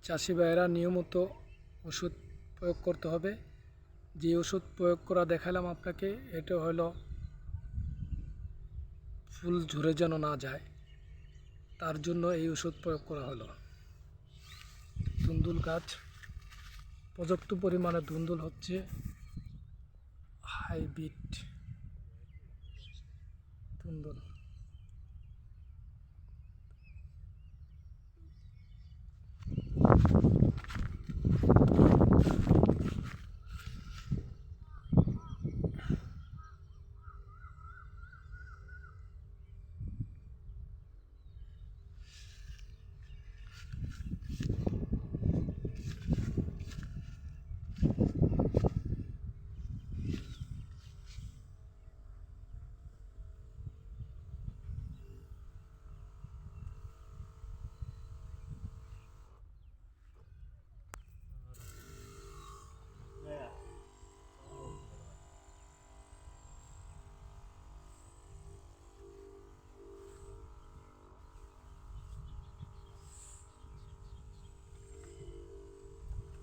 চাষি ভাইয়েরা নিয়মিত ওষুধ প্রয়োগ করতে হবে। যে ওষুধ প্রয়োগ করা দেখালাম আপনাকে, এটা হলো ফুল ঝরে যেন না যায়, তার জন্য এই ওষুধ প্রয়োগ করা হলো। ধুন্দুল গাছ পর্যাপ্ত পরিমাণে ধুন্দুল হচ্ছে, হাইব্রিড ধুন্দুল।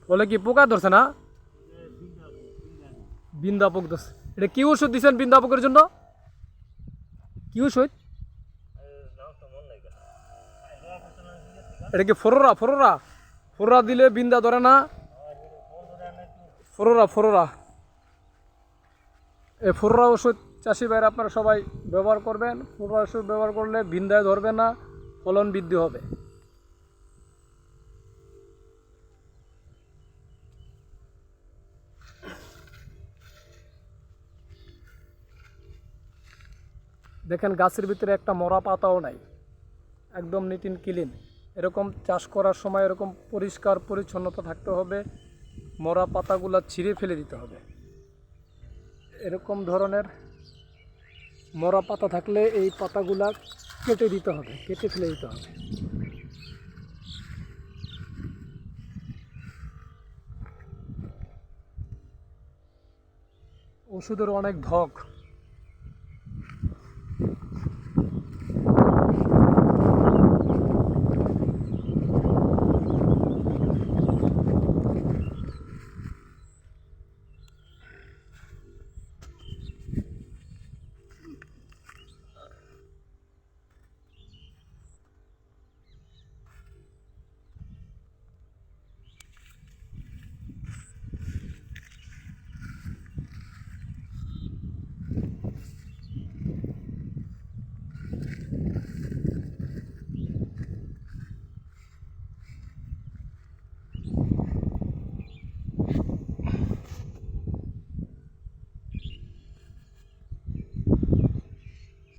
বলে কি পোকা ধরছে না? বিন্দা পোক ধরছে। এটা কি ওষুধ দিচ্ছেন বিন্দা পোকের জন্য? কি ওষুধ এটা? কি ফোরোরা? ফোরোরা ফোরোরা দিলে বিন্দা ধরে না? ফোরোরা ফোরোরা এই ফোরোরা ওষুধ চাষি ভাইরা আপনারা সবাই ব্যবহার করবেন। ফোরোরা ওষুধ ব্যবহার করলে বিন্দায় ধরবে না, ফলন বৃদ্ধি হবে। দেখেন গাছের ভিতরে একটা মরা পাতাও নাই, একদম নিট অ্যান্ড ক্লিন। এরকম চাষ করার সময় এরকম পরিষ্কার পরিচ্ছন্নতা থাকতে হবে, মরা পাতাগুলো ছিঁড়ে ফেলে দিতে হবে। এরকম ধরনের মরা পাতা থাকলে এই পাতাগুলা কেটে দিতে হবে, কেটে ফেলে দিতে হবে। ওষুধের অনেক ধক।